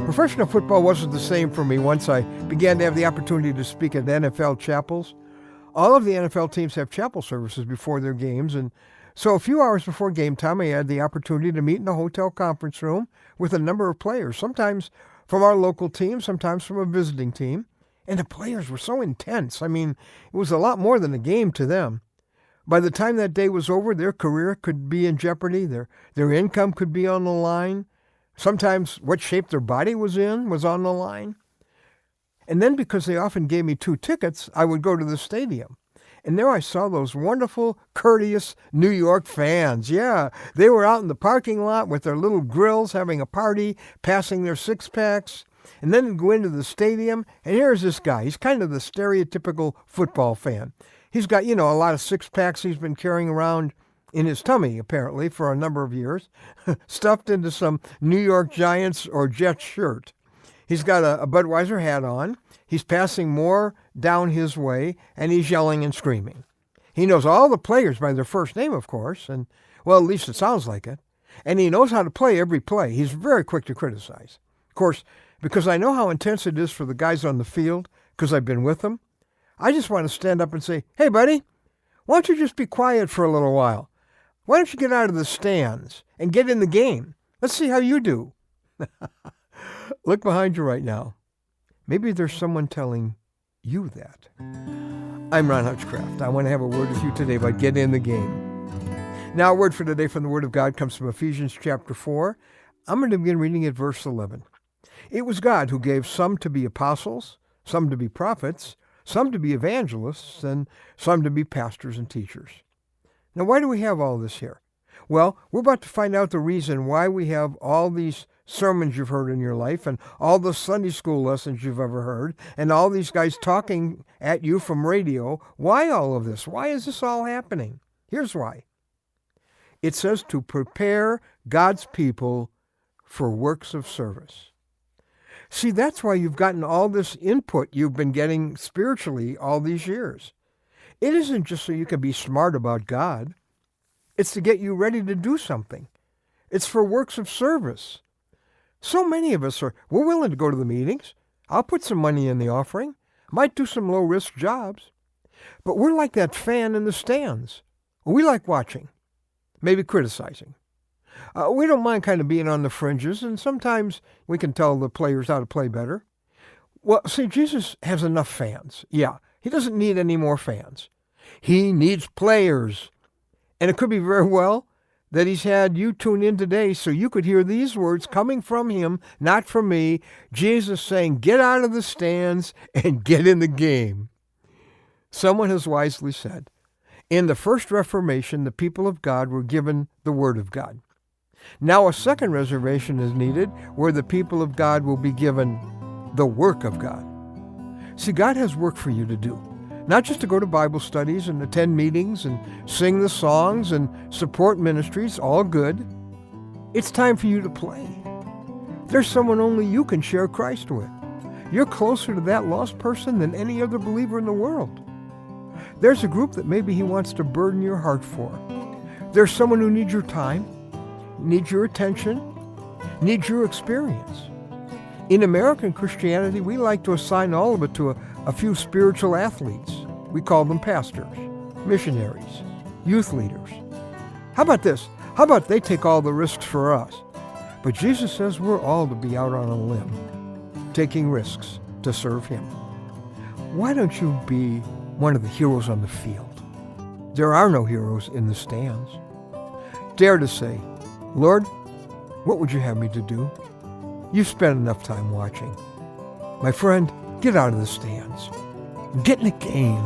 Professional football wasn't the same for me once I began to have the opportunity to speak at NFL chapels. All of the NFL teams have chapel services before their games, and so a few hours before game time, I had the opportunity to meet in a hotel conference room with a number of players, sometimes from our local team, sometimes from a visiting team. And the players were so intense. I mean, it was a lot more than a game to them. By the time that day was over, their career could be in jeopardy. Their income could be on the line. Sometimes what shape their body was in was on the line. And then because they often gave me 2 tickets, I would go to the stadium. And there I saw those wonderful, courteous New York fans. Yeah, they were out in the parking lot with their little grills having a party, passing their six-packs. And then they'd go into the stadium, and here's this guy. He's kind of the stereotypical football fan. He's got, a lot of six-packs he's been carrying around in his tummy, apparently, for a number of years, stuffed into some New York Giants or Jets shirt. He's got a Budweiser hat on. He's passing more down his way, and he's yelling and screaming. He knows all the players by their first name, of course, and, well, at least it sounds like it. And he knows how to play every play. He's very quick to criticize. Of course, because I know how intense it is for the guys on the field, because I've been with them, I just want to stand up and say, hey, buddy, why don't you just be quiet for a little while? Why don't you get out of the stands and get in the game? Let's see how you do. Look behind you right now. Maybe there's someone telling you that. I'm Ron Hutchcraft. I want to have a word with you today about get in the game. Now, a word for today from the Word of God comes from Ephesians chapter 4. I'm going to begin reading at verse 11. It was God who gave some to be apostles, some to be prophets, some to be evangelists, and some to be pastors and teachers. Now, why do we have all this here? Well, we're about to find out the reason why we have all these sermons you've heard in your life and all the Sunday school lessons you've ever heard and all these guys talking at you from radio. Why all of this? Why is this all happening? Here's why. It says to prepare God's people for works of service. See, that's why you've gotten all this input you've been getting spiritually all these years. It isn't just so you can be smart about God. It's to get you ready to do something. It's for works of service. So many of us we're willing to go to the meetings. I'll put some money in the offering. Might do some low-risk jobs. But we're like that fan in the stands. We like watching, maybe criticizing. We don't mind kind of being on the fringes, and sometimes we can tell the players how to play better. Well, see, Jesus has enough fans. Yeah, he doesn't need any more fans. He needs players. And it could be very well that he's had you tune in today so you could hear these words coming from him, not from me. Jesus saying, get out of the stands and get in the game. Someone has wisely said, in the first Reformation, the people of God were given the Word of God. Now a second reservation is needed where the people of God will be given the work of God. See, God has work for you to do. Not just to go to Bible studies and attend meetings and sing the songs and support ministries, all good. It's time for you to play. There's someone only you can share Christ with. You're closer to that lost person than any other believer in the world. There's a group that maybe he wants to burden your heart for. There's someone who needs your time, needs your attention, needs your experience. In American Christianity, we like to assign all of it to a few spiritual athletes. We call them pastors, missionaries, youth leaders. How about this? How about they take all the risks for us? But Jesus says we're all to be out on a limb, taking risks to serve him. Why don't you be one of the heroes on the field? There are no heroes in the stands. Dare to say, Lord, what would you have me to do? You've spent enough time watching. My friend, get out of the stands. Get in the game.